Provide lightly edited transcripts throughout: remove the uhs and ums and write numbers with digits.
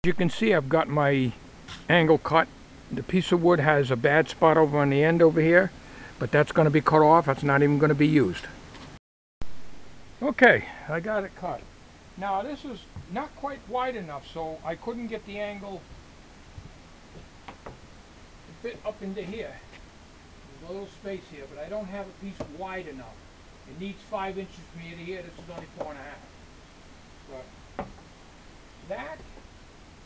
As you can see, I've got my angle cut. The piece of wood has a bad spot over on the end over here, but that's going to be cut off. That's not even going to be used. Okay, I got it cut. Now this is not quite wide enough, so I couldn't get the angle to fit up into here. There's a little space here, but I don't have a piece wide enough. It needs 5 inches from here to here. This is only 4.5. But that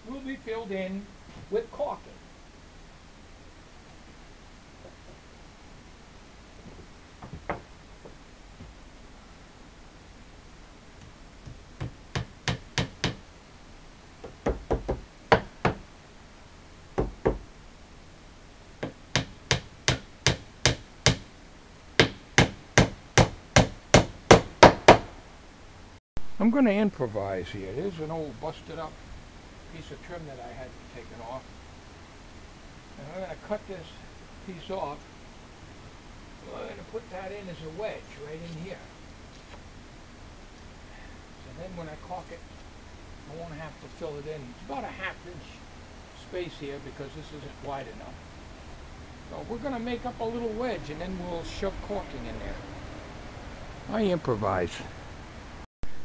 will be filled in with caulking. I'm going to improvise here. Here's an old busted up piece of trim that I had taken off. And I'm going to cut this piece off. So I'm going to put that in as a wedge right in here. So then when I caulk it, I won't have to fill it in. It's about a 1/2 inch space here because this isn't wide enough. So we're going to make up a little wedge and then we'll shove caulking in there. I improvise.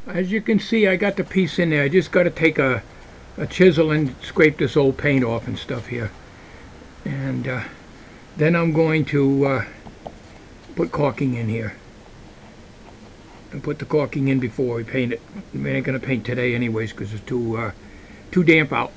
As you can see, I got the piece in there. I just got to take a chisel and scrape this old paint off and stuff here. And then I'm going to put caulking in here. And put the caulking in before we paint it. We ain't going to paint today anyways because it's too damp out.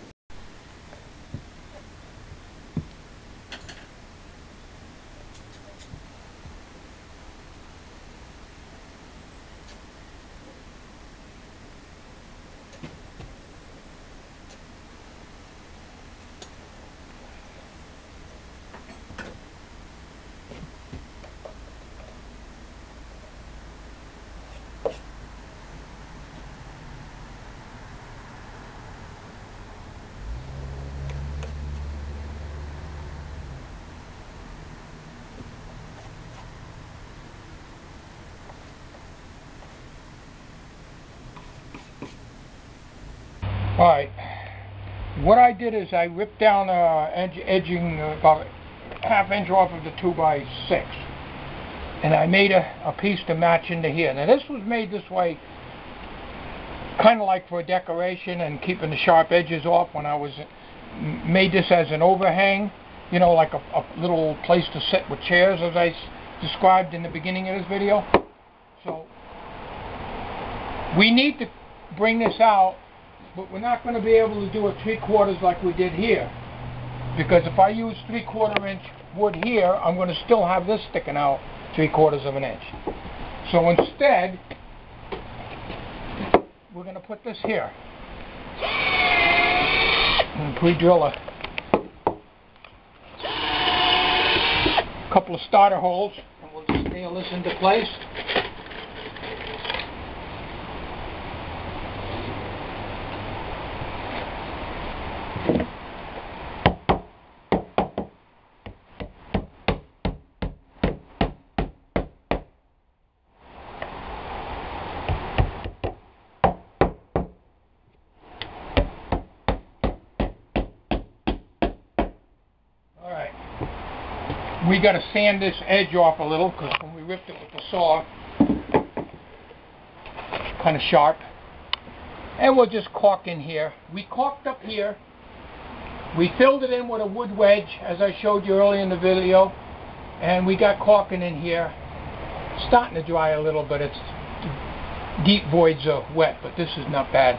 Alright, what I did is I ripped down edging about a 1/2 inch off of the 2x6 and I made a piece to match into here. Now this was made this way kind of like for a decoration and keeping the sharp edges off when I was made this as an overhang, you know, like a little place to sit with chairs as I described in the beginning of this video. So we need to bring this out, but we're not going to be able to do it 3/4 like we did here, because if I use 3/4 inch wood here, I'm going to still have this sticking out 3/4 of an inch. So instead, we're going to put this here and pre-drill a couple of starter holes, and we'll just nail this into place. We got to sand this edge off a little because when we ripped it with the saw, kind of sharp. And we'll just caulk in here. We caulked up here. We filled it in with a wood wedge, as I showed you earlier in the video. And we got caulking in here. It's starting to dry a little, but it's deep voids are wet, but this is not bad.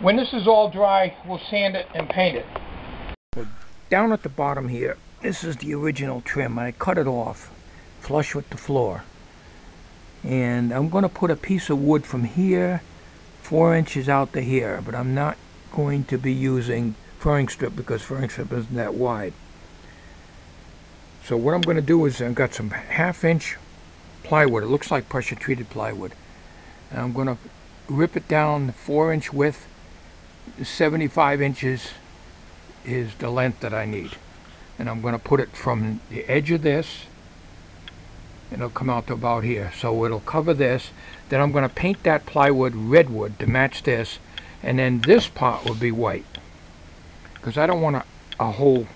When this is all dry, we'll sand it and paint it. So down at the bottom here, this is the original trim. I cut it off flush with the floor. And I'm going to put a piece of wood from here 4 inches out to here, but I'm not going to be using furring strip because furring strip isn't that wide. So what I'm going to do is I've got some 1/2 inch plywood. It looks like pressure treated plywood. And I'm going to rip it down 4 inch width. 75 inches is the length that I need. And I'm going to put it from the edge of this, and it'll come out to about here. So it'll cover this. Then I'm going to paint that plywood redwood to match this. And then this part will be white, because I don't want a whole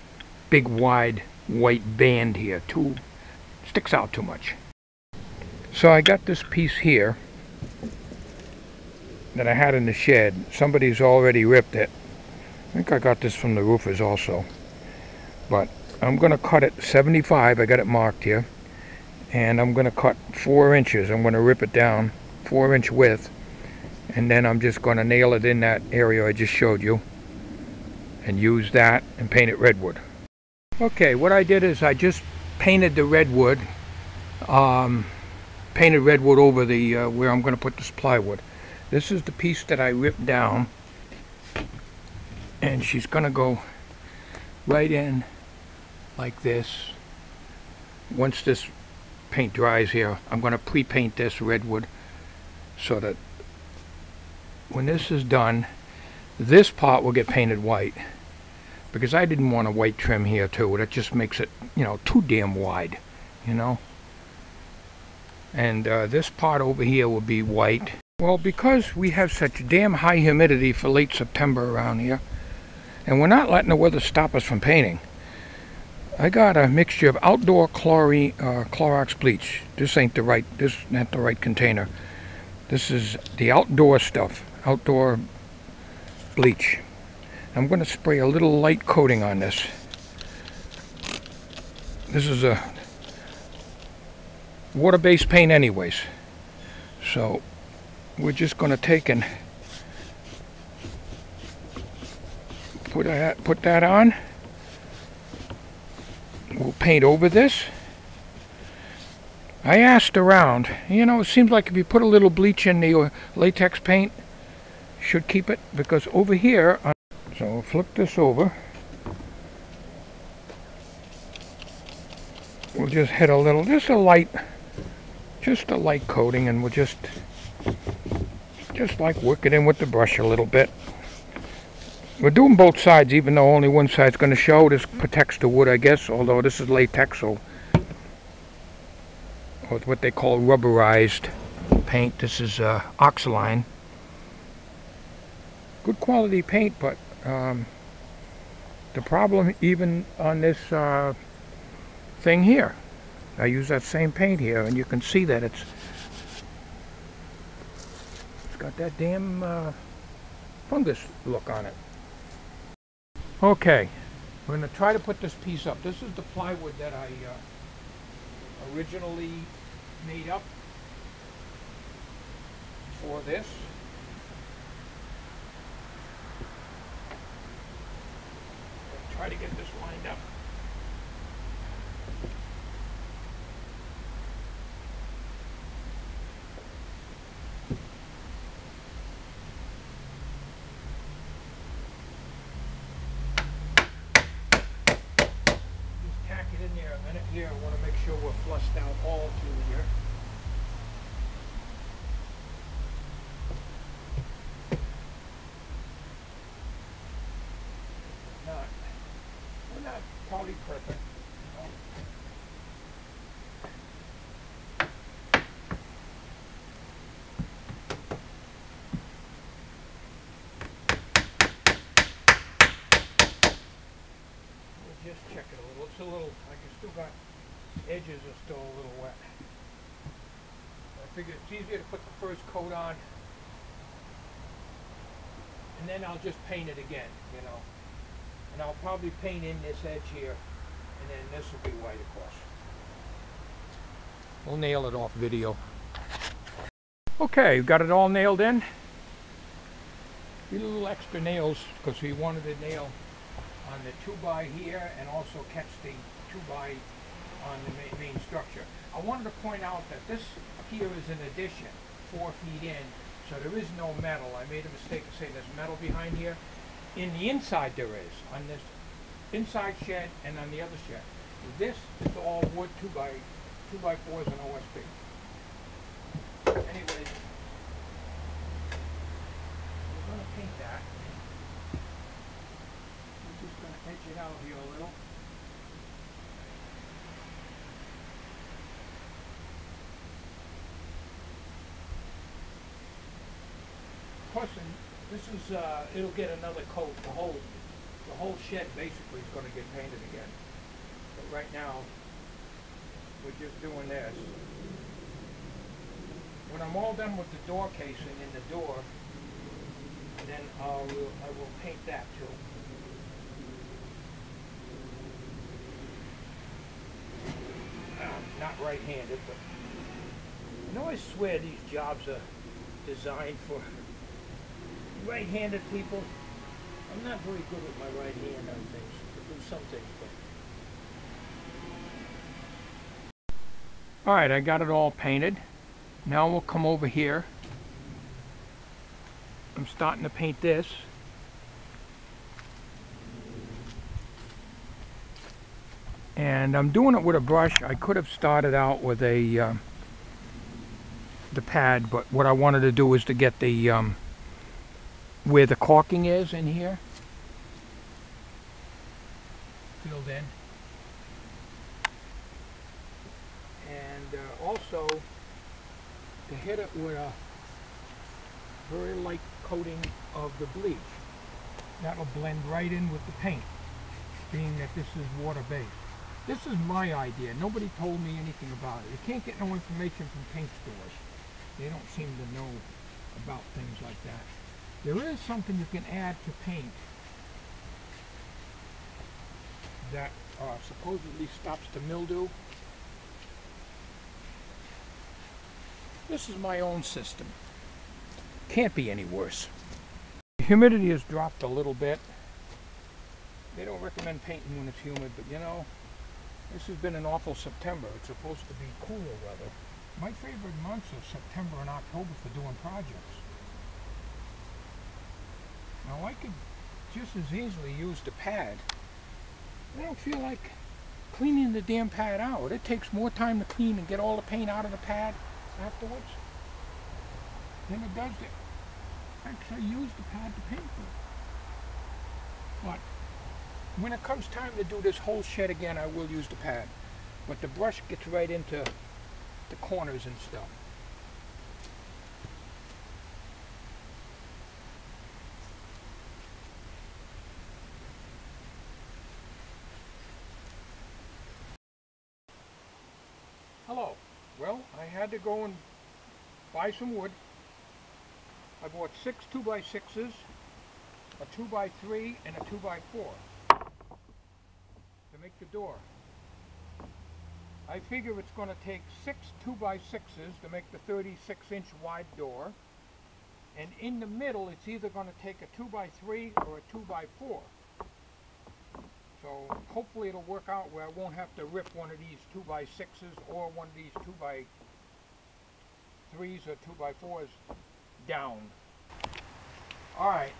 big wide white band here. Sticks out too much. So I got this piece here that I had in the shed. Somebody's already ripped it. I think I got this from the roofers also. But I'm going to cut it 75. I got it marked here. And I'm going to cut 4 inches. I'm going to rip it down 4-inch width. And then I'm just going to nail it in that area I just showed you. And use that and paint it redwood. Okay, what I did is I just painted the redwood. Painted redwood over the where I'm going to put this plywood. This is the piece that I ripped down, and she's going to go right in like this. Once this paint dries here, I'm going to pre-paint this redwood so that when this is done, this part will get painted white, because I didn't want a white trim here too. That just makes it, you know, too damn wide, you know. And this part over here will be white. Well, because we have such damn high humidity for late September around here, and we're not letting the weather stop us from painting, I got a mixture of outdoor Clorox bleach. This not the right container. This is the outdoor stuff, outdoor bleach. I'm going to spray a little light coating on this. This is a water-based paint anyways, so we're just going to take and put that on. We'll paint over this. I asked around, you know, it seems like if you put a little bleach in the latex paint, should keep it, because over here, so we'll flip this over. We'll just hit a little, just a light coating, and we'll just like work it in with the brush a little bit. We're doing both sides, even though only one side's going to show. This protects the wood, I guess, although this is latex, so with what they call rubberized paint. This is Oxaline. Good quality paint, but the problem even on this thing here, I use that same paint here, and you can see that it's got that damn fungus look on it. Okay, we're going to try to put this piece up. This is the plywood that I originally made up for this. I'll try to get this lined up. Here, I want to make sure we're flushed out all through here. We're not probably perfect. We'll just check it a little. It's a little, like it's still got, edges are still a little wet. I figured it's easier to put the first coat on, and then I'll just paint it again, you know. And I'll probably paint in this edge here, and then this will be white, of course. We'll nail it off video. Okay, we've got it all nailed in. A little extra nails, because we wanted to nail on the 2x here, and also catch the 2x on the main structure. I wanted to point out that this here is an addition, 4 feet in, so there is no metal. I made a mistake to say there's metal behind here. In the inside there is, on this inside shed and on the other shed. This is all wood 2x4s and OSB. Anyways, we're going to paint that. We're just going to edge it out here a little. Of course, This is, it'll get another coat. The whole shed basically is going to get painted again. But right now, we're just doing this. When I'm all done with the door casing in the door, then I will paint that too. Not right-handed, but you know, I swear these jobs are designed for right-handed people. I'm not very good with my right hand on things. I do some things, but all right, I got it all painted. Now we'll come over here. I'm starting to paint this. And I'm doing it with a brush. I could have started out with the pad, but what I wanted to do is to get the where the caulking is in here filled in, and also to hit it with a very light coating of the bleach. That'll blend right in with the paint, being that this is water-based. This is my idea. Nobody told me anything about it. You can't get no information from paint stores. They don't seem to know about things like that. There is something you can add to paint that supposedly stops the mildew. This is my own system. Can't be any worse. The humidity has dropped a little bit. They don't recommend painting when it's humid, but you know, this has been an awful September. It's supposed to be cooler weather. My favorite months are September and October for doing projects. Now I could just as easily use the pad. I don't feel like cleaning the damn pad out. It takes more time to clean and get all the paint out of the pad afterwards than it does to actually use the pad to paint with. But when it comes time to do this whole shed again, I will use the pad. But the brush gets right into the corners and stuff. Hello. Well, I had to go and buy some wood. I bought 6 2x6s, a 2x3, and a 2x4 to make the door. I figure it's going to take 6 2x6s to make the 36-inch wide door, and in the middle it's either going to take a 2x3 or a 2x4. So hopefully it'll work out where I won't have to rip one of these 2x6s or one of these 2x3s or 2x4s down. Alright,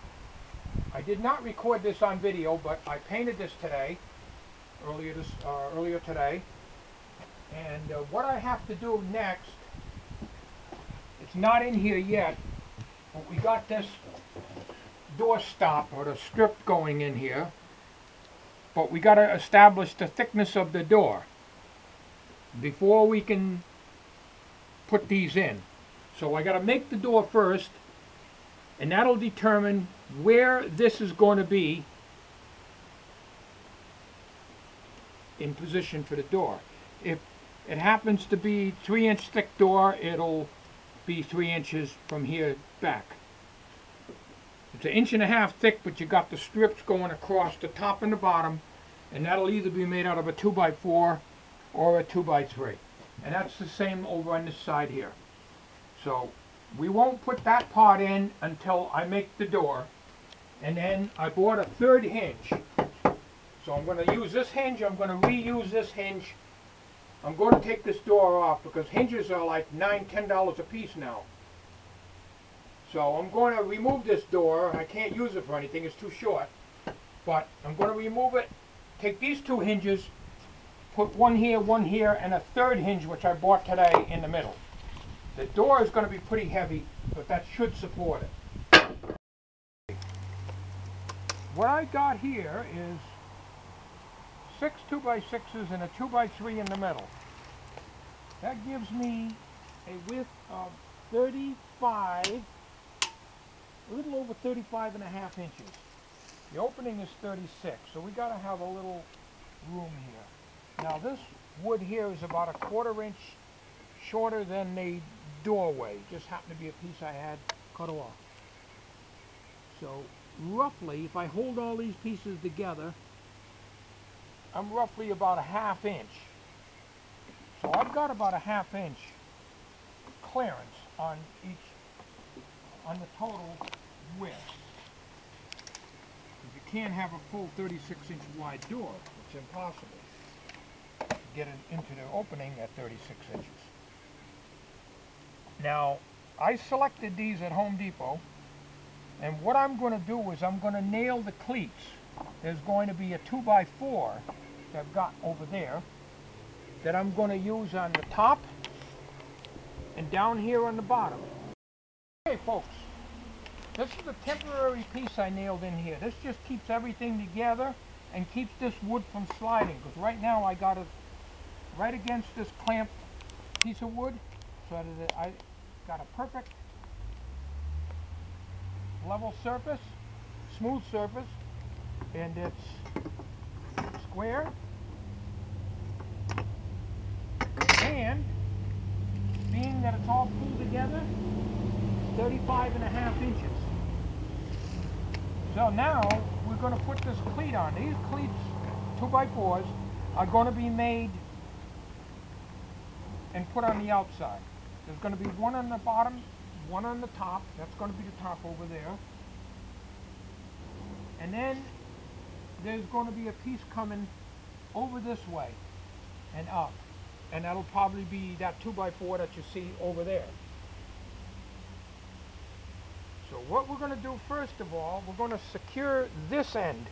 I did not record this on video, but I painted this today, earlier today. And what I have to do next, it's not in here yet, but we got this door stop or the strip going in here. But we got to establish the thickness of the door before we can put these in. So I got to make the door first, and that'll determine where this is going to be in position for the door. If it happens to be 3-inch thick door, it'll be 3 inches from here back. It's 1.5 inches thick, but you got the strips going across the top and the bottom, and that'll either be made out of a 2x4 or a 2x3. And that's the same over on this side here. So we won't put that part in until I make the door. And then I bought a 3rd hinge. So I'm going to use this hinge, I'm going to reuse this hinge. I'm going to take this door off because hinges are like $9, $10 a piece now. So I'm going to remove this door. I can't use it for anything, it's too short. But I'm going to remove it, take these 2 hinges, put one here, and a 3rd hinge, which I bought today, in the middle. The door is going to be pretty heavy, but that should support it. What I got here is 6 2x6s and a 2x3 in the middle. That gives me a width of 35 a little over 35.5 inches. The opening is 36, so we got to have a little room here. Now this wood here is about a 1/4 inch shorter than the doorway. Just happened to be a piece I had cut off. So roughly, if I hold all these pieces together, I'm roughly about a 1/2 inch. So I've got about a 1/2 inch clearance on the total width. You can't have a full 36-inch wide door. It's impossible to get it into the opening at 36 inches. Now, I selected these at Home Depot, and what I'm going to do is I'm going to nail the cleats. There's going to be a 2x4 that I've got over there that I'm going to use on the top and down here on the bottom. Okay, folks, this is a temporary piece I nailed in here. This just keeps everything together and keeps this wood from sliding, because right now I got it right against this clamped piece of wood, so that I got a perfect level surface, smooth surface, and it's square, and being that it's all pulled together, 35.5 inches. So now we're going to put this cleat on. These cleats, 2x4s, are going to be made and put on the outside. There's going to be one on the bottom, one on the top. That's going to be the top over there. And then there's going to be a piece coming over this way and up. And that'll probably be that 2x4 that you see over there. So what we're going to do first of all, we're going to secure this end.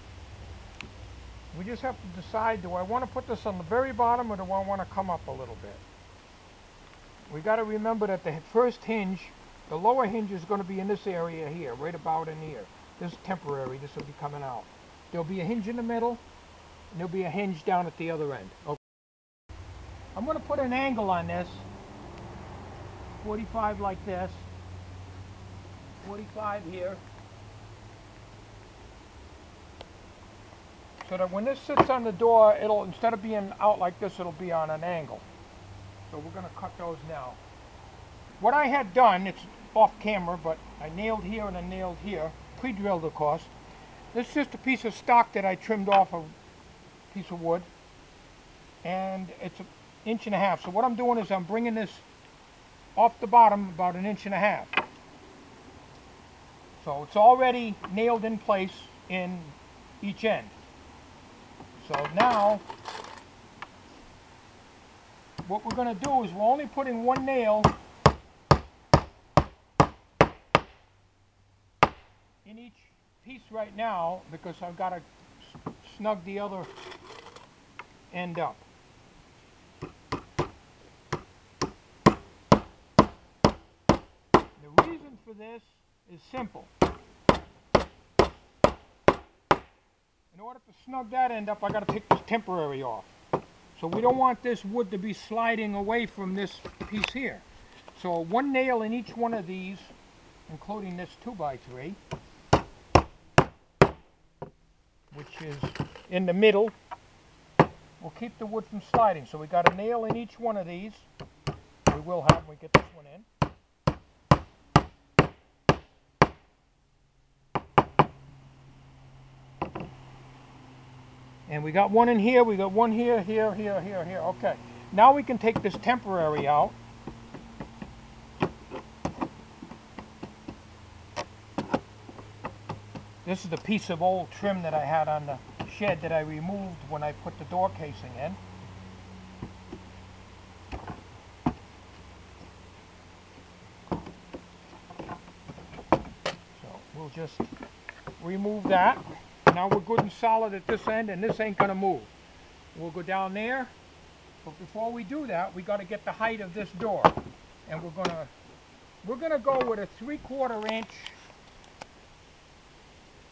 We just have to decide, do I want to put this on the very bottom or do I want to come up a little bit? We got to remember that the first hinge, the lower hinge is going to be in this area here, right about in here. This is temporary, this will be coming out. There'll be a hinge in the middle, and there'll be a hinge down at the other end. Okay. I'm going to put an angle on this, 45 like this, 45 here, so that when this sits on the door, it'll, instead of being out like this, it'll be on an angle. So we're going to cut those now. What I had done, it's off camera, but I nailed here and I nailed here, pre-drilled of course. This is just a piece of stock that I trimmed off a piece of wood, and it's 1.5 inches. So what I'm doing is I'm bringing this off the bottom about 1.5 inches. So it's already nailed in place in each end. So now what we're going to do is we're only putting one nail in each piece right now, because I've got to snug the other end up. The reason for this is simple. In order to snug that end up, I got to take this temporary off. So we don't want this wood to be sliding away from this piece here. So one nail in each one of these, including this 2x3, which is in the middle, will keep the wood from sliding. So we got a nail in each one of these. We will have when we get this one in. And we got one in here, we got one here, here, here, here, here. Okay. Now we can take this temporary out. This is the piece of old trim that I had on the shed that I removed when I put the door casing in. So we'll just remove that. Now we're good and solid at this end, and this ain't gonna move. We'll go down there, but before we do that, we got to get the height of this door, and we're gonna go with a 3/4 inch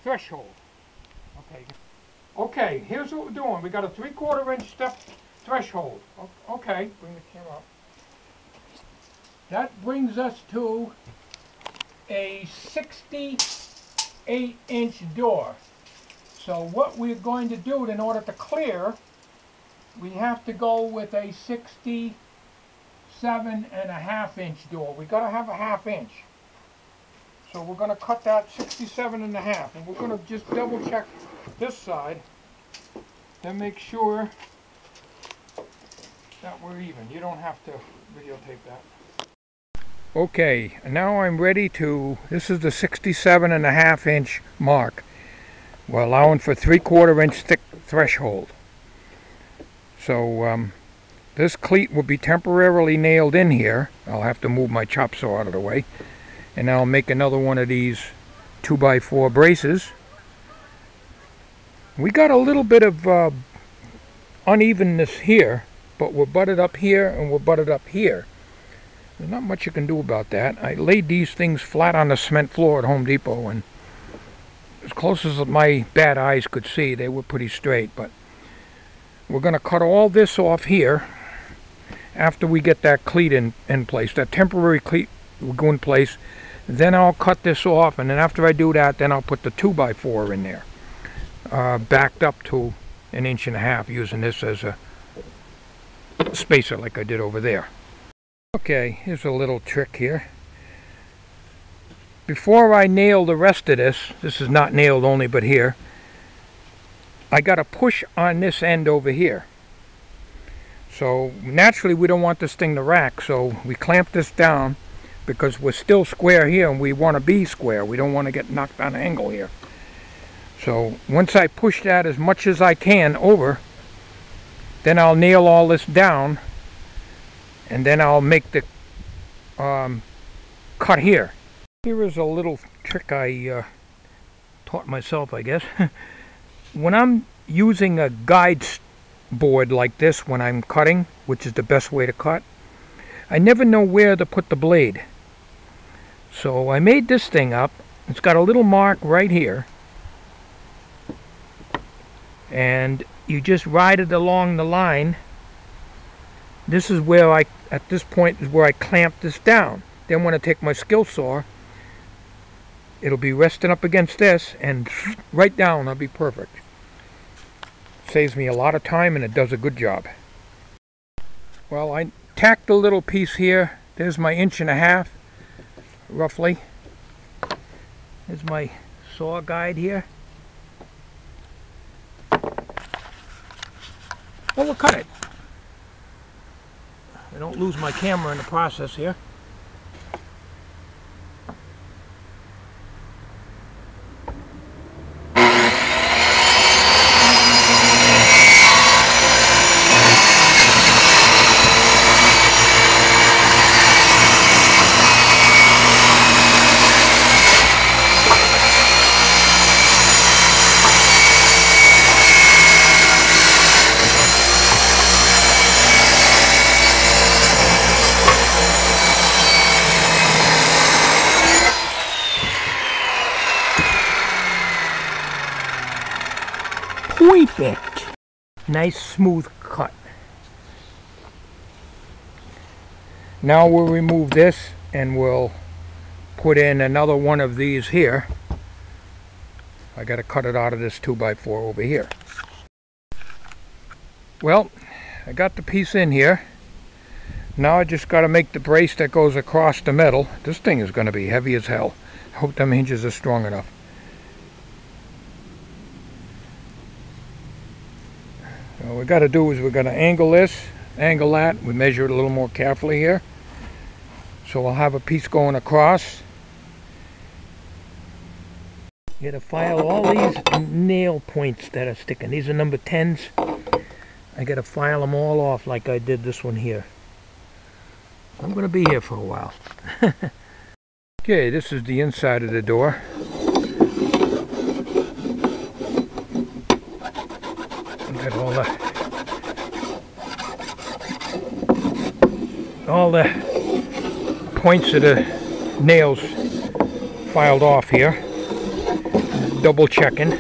threshold. Okay, here's what we're doing. We got a 3/4 inch step threshold. Okay, bring the camera up. That brings us to a 68-inch door. So what we're going to do in order to clear, we have to go with a 67.5-inch door. We got to have a ½ inch. So we're going to cut that 67.5, and we're going to just double check this side to make sure that we're even. You don't have to videotape that. Okay, now I'm ready to, this is the 67.5-inch mark. We're allowing for 3/4 inch thick threshold. So this cleat will be temporarily nailed in here. I'll have to move my chop saw out of the way. And I'll make another one of these 2x4 braces. We got a little bit of unevenness here, but we're butted up here and we're butted up here. There's not much you can do about that. I laid these things flat on the cement floor at Home Depot, and as close as my bad eyes could see, they were pretty straight. But we're going to cut all this off here after we get that cleat in place. That temporary cleat will go in place. Then I'll cut this off, and then after I do that, then I'll put the 2x4 in there, backed up to 1.5 inches, using this as a spacer like I did over there. Okay, here's a little trick here. Before I nail the rest of this is not nailed only but here, I got to push on this end over here. So naturally we don't want this thing to rack, so we clamp this down because we're still square here and we want to be square. We don't want to get knocked on an angle here. So once I push that as much as I can over, then I'll nail all this down, and then I'll make the cut here. Here is a little trick I taught myself, I guess. When I'm using a guide board like this when I'm cutting, which is the best way to cut, I never know where to put the blade. So I made this thing up. It's got a little mark right here, and you just ride it along the line. This is where at this point is where I clamp this down. Then when I take my skill saw, it'll be resting up against this, and right down, I'll be perfect. Saves me a lot of time, and it does a good job. Well, I tacked a little piece here. There's my 1.5 inches, roughly. There's my saw guide here. Well, we'll cut it. I don't lose my camera in the process here. Perfect. Nice smooth cut. Now we'll remove this and we'll put in another one of these here. I got to cut it out of this 2x4 over here. Well, I got the piece in here. Now I just got to make the brace that goes across the middle. This thing is going to be heavy as hell. I hope them hinges are strong enough. What we got to do is we're going to angle this, angle that. We measure it a little more carefully here. So I'll have a piece going across. You got to file all these nail points that are sticking. These are number 10s. I got to file them all off like I did this one here. I'm going to be here for a while. Okay, this is the inside of the door. Got all the points of the nails filed off here. Double checking.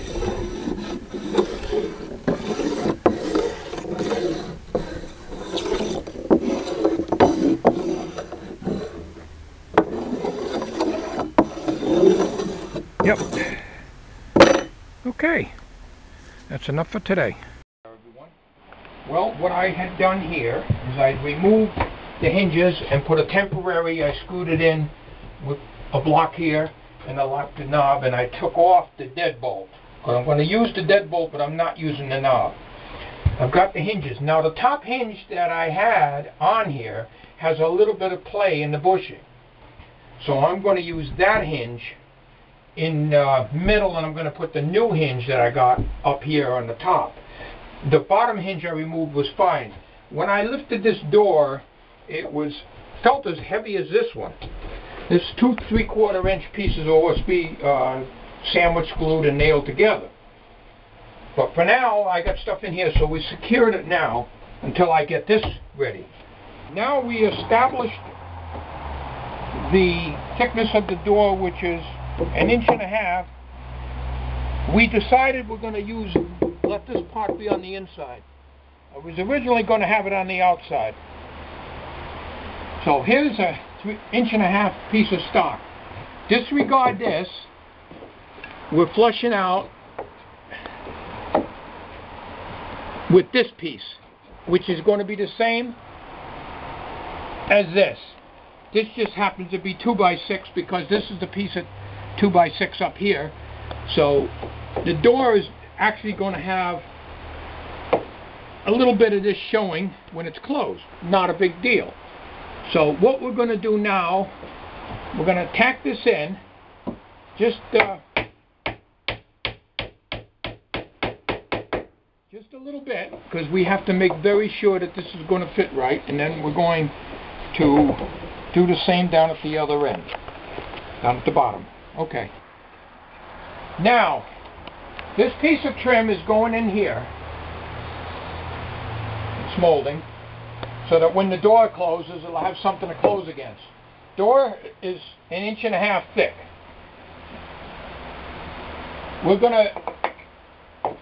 Yep. Okay. That's enough for today. Well, what I had done here is I removed the hinges and put a temporary, I screwed it in with a block here and I locked the knob, and I took off the deadbolt. I'm going to use the deadbolt, but I'm not using the knob. I've got the hinges. Now the top hinge that I had on here has a little bit of play in the bushing. So I'm going to use that hinge in the middle, and I'm going to put the new hinge that I got up here on the top. The bottom hinge I removed was fine. When I lifted this door, it felt as heavy as this one. This 2 3/4 inch pieces of OSB sandwich glued and nailed together. But for now, I got stuff in here, so we secured it now until I get this ready. Now we established the thickness of the door, which is 1.5 inches. We decided we're going to let this part be on the inside. I was originally going to have it on the outside. So here's a 1.5 inch piece of stock. Disregard this. We're flushing out with this piece, which is going to be the same as this. This just happens to be 2x6 because this is the piece of 2x6 up here. So the door is actually going to have a little bit of this showing when it's closed. Not a big deal. So what we're going to do now, we're going to tack this in just a little bit, because we have to make very sure that this is going to fit right, and then we're going to do the same down at the other end, down at the bottom. Okay. Now, this piece of trim is going in here. It's molding, so that when the door closes, it'll have something to close against. Door is 1.5 inches thick. We're going to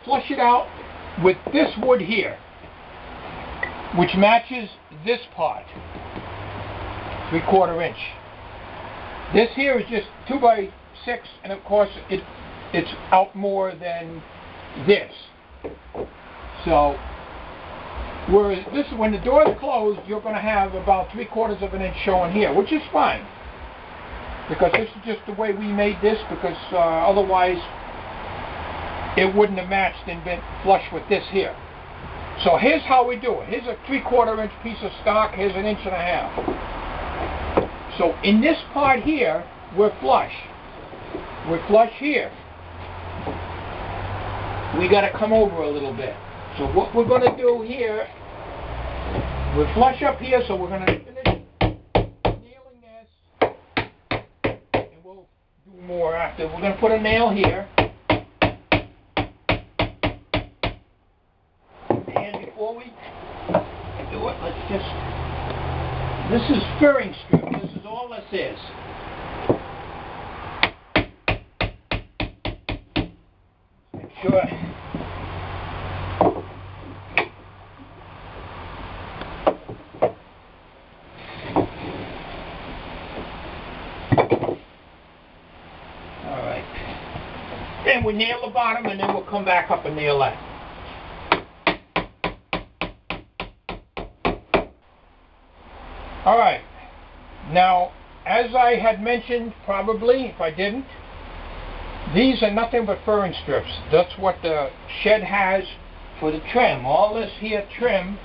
flush it out with this wood here, which matches this part, 3/4 inch. This here is just 2x6, and of course it's out more than this. So when the door is closed, you're going to have about 3/4 inch showing here, which is fine, because this is just the way we made this, because otherwise it wouldn't have matched and been flush with this here. So here's how we do it. Here's a 3/4 inch piece of stock. Here's 1.5 inches. So in this part here, we're flush. We're flush here. We got to come over a little bit. So what we're going to do here, we're flush up here, so we're going to finish nailing this, and we'll do more after. We're going to put a nail here. Before we do it, this is furring strip. This is all this is. Make sure. All right. Then we nail the bottom, and then we'll come back up and nail that. Alright, now as I had mentioned, probably, if I didn't, these are nothing but furring strips. That's what the shed has for the trim. All this here trim,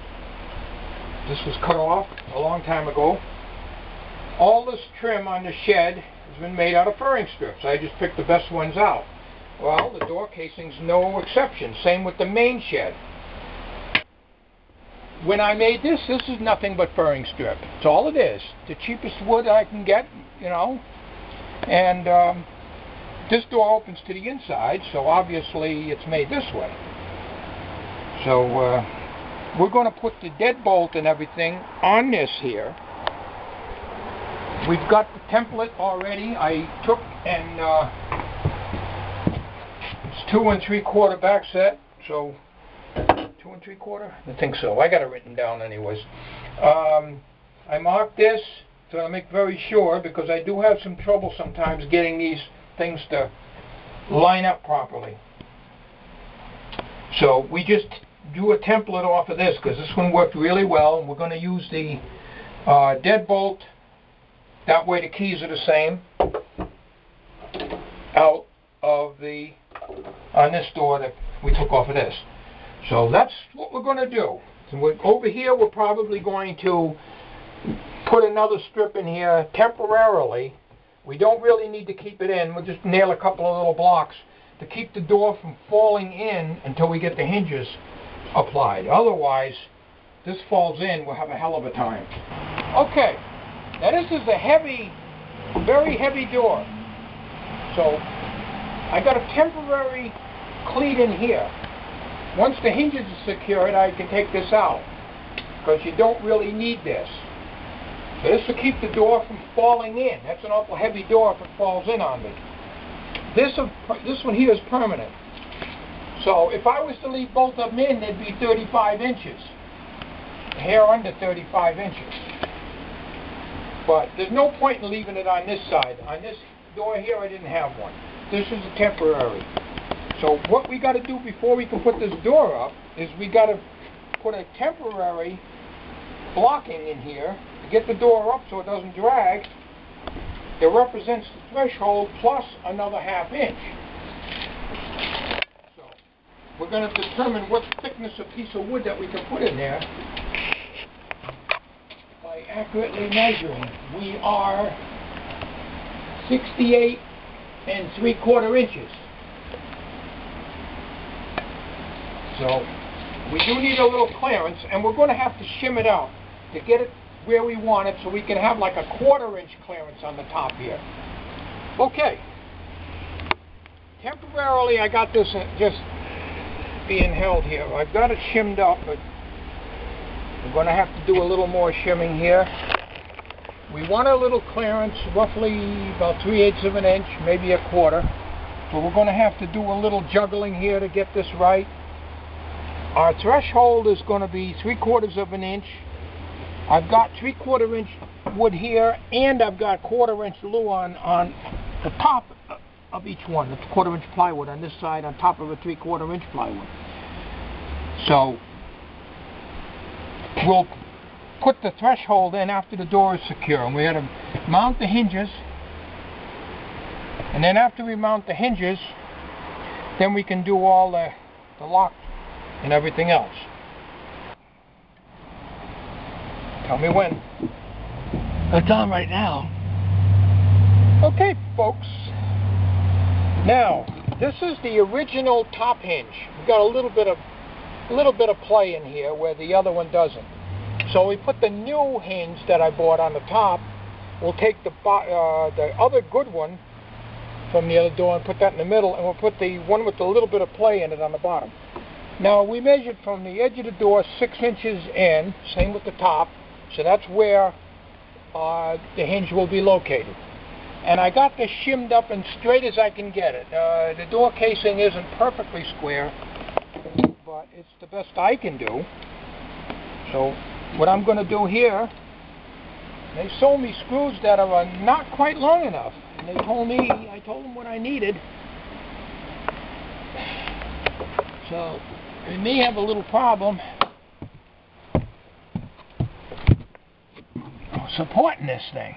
this was cut off a long time ago. All this trim on the shed has been made out of furring strips. I just picked the best ones out. Well, the door casing's no exception. Same with the main shed. When I made this is nothing but furring strip. It's all it is. The cheapest wood I can get, you know. And this door opens to the inside, so obviously it's made this way. So we're going to put the deadbolt and everything on this here. We've got the template already. I took and it's 2 3/4 back set, so 2 3/4? I think so. I got it written down anyways. I marked this to make very sure, because I do have some trouble sometimes getting these things to line up properly. So we just do a template off of this because this one worked really well, and we're going to use the deadbolt. That way the keys are the same out of the on this door that we took off of this. So that's what we're going to do. So over here we're probably going to put another strip in here temporarily. We don't really need to keep it in. We'll just nail a couple of little blocks to keep the door from falling in until we get the hinges applied. Otherwise, this falls in, we'll have a hell of a time. Okay, now this is a heavy, very heavy door. So I got a temporary cleat in here. Once the hinges are secured, I can take this out because you don't really need this. So this will keep the door from falling in. That's an awful heavy door if it falls in on me. This one here is permanent. So if I was to leave both of them in, they'd be 35 inches. A hair under 35 inches. But there's no point in leaving it on this side. On this door here, I didn't have one. This is a temporary. So what we got to do before we can put this door up is we got to put a temporary blocking in here to get the door up so it doesn't drag. It represents the threshold plus another ½ inch. So we're going to determine what thickness of piece of wood that we can put in there by accurately measuring. We are 68 3/4 inches. So we do need a little clearance, and we're going to have to shim it out to get it where we want it so we can have like a 1/4 inch clearance on the top here. Okay. Temporarily I got this just being held here. I've got it shimmed up, but we're going to have to do a little more shimming here. We want a little clearance, roughly about 3/8 of an inch, maybe a 1/4. So we're going to have to do a little juggling here to get this right. Our threshold is going to be 3/4 of an inch. I've got 3/4 inch wood here, and I've got 1/4 inch luan on the top of each one. It's 1/4 inch plywood on this side on top of a 3/4 inch plywood. So we'll put the threshold in after the door is secure, and we got to mount the hinges, and then after we mount the hinges, then we can do all the lock and everything else. Tell me when. It's on right now. Okay, folks. Now, this is the original top hinge. We got a little bit of play in here where the other one doesn't. So we put the new hinge that I bought on the top. We'll take the other good one from the other door and put that in the middle, and we'll put the one with a little bit of play in it on the bottom. Now we measured from the edge of the door 6 inches in, same with the top, so that's where the hinge will be located. And I got this shimmed up and straight as I can get it. The door casing isn't perfectly square, but it's the best I can do. So what I'm going to do here, they sold me screws that are not quite long enough. And they told me, I told them what I needed. So we may have a little problem supporting this thing.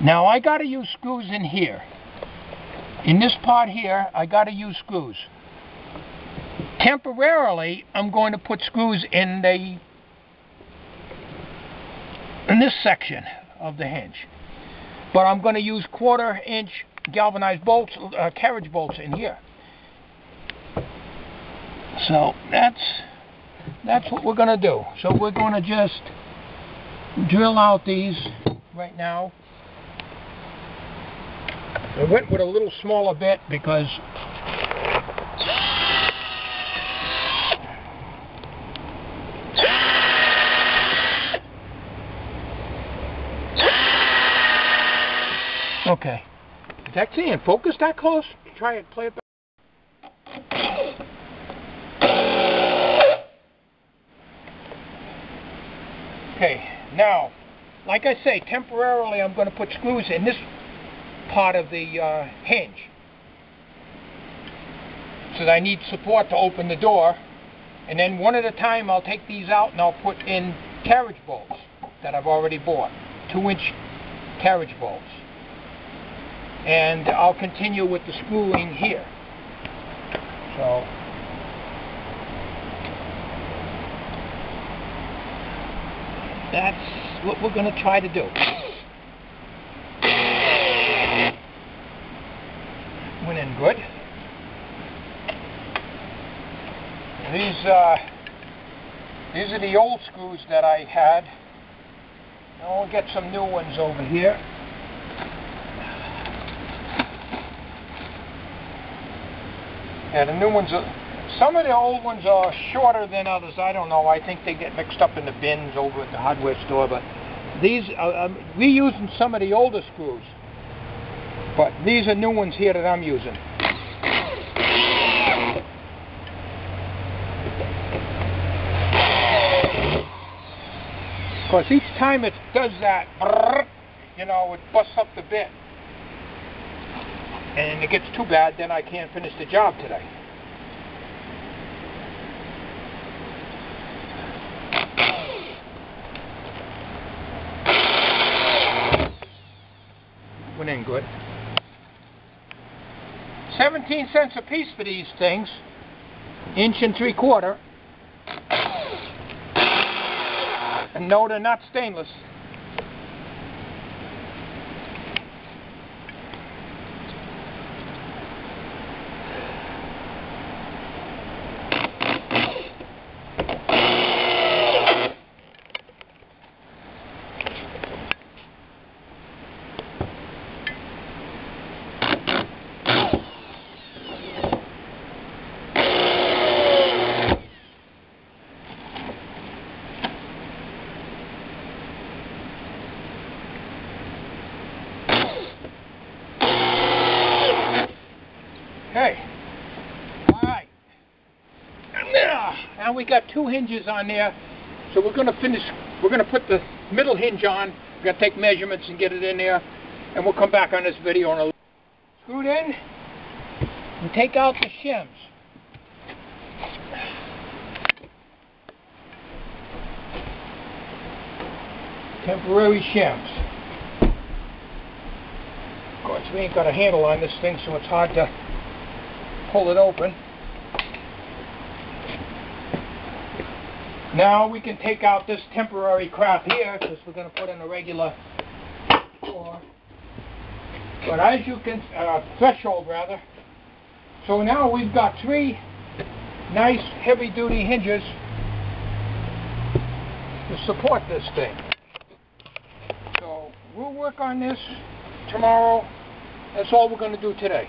Now I got to use screws in here. In this part here, I got to use screws. Temporarily, I'm going to put screws in this section of the hinge. But I'm going to use 1/4 inch galvanized bolts, carriage bolts in here. So that's what we're going to do. So we're going to just drill out these right now. I went with a little smaller bit because okay. Is that in focus that close? Try it, play it back. Okay, now, like I say, temporarily I'm going to put screws in this part of the hinge. because I need support to open the door. And then one at a time I'll take these out and I'll put in carriage bolts that I've already bought. 2-inch carriage bolts. And I'll continue with the screwing here. So that's what we're going to try to do. Went in good. These are the old screws that I had. Now we'll get some new ones over here. Yeah, the new ones some of the old ones are shorter than others. I don't know. I think they get mixed up in the bins over at the hardware store. But these, I'm reusing some of the older screws. But these are new ones here that I'm using. Because each time it does that, you know, it busts up the bit. And it gets too bad, then I can't finish the job today. Went in good. 17 cents a piece for these things. 1 3/4 inch. And no, they're not stainless. Okay. Alright. Now we got 2 hinges on there. So we're gonna put the middle hinge on. We're gonna take measurements and get it in there. And we'll come back on this video in a little. Screwed in. And take out the shims. Temporary shims. Of course, we ain't got a handle on this thing, so it's hard to pull it open. Now we can take out this temporary crap here, because we're going to put in a regular door. But as you can, threshold rather. So now we've got 3 nice heavy-duty hinges to support this thing. So we'll work on this tomorrow. That's all we're going to do today.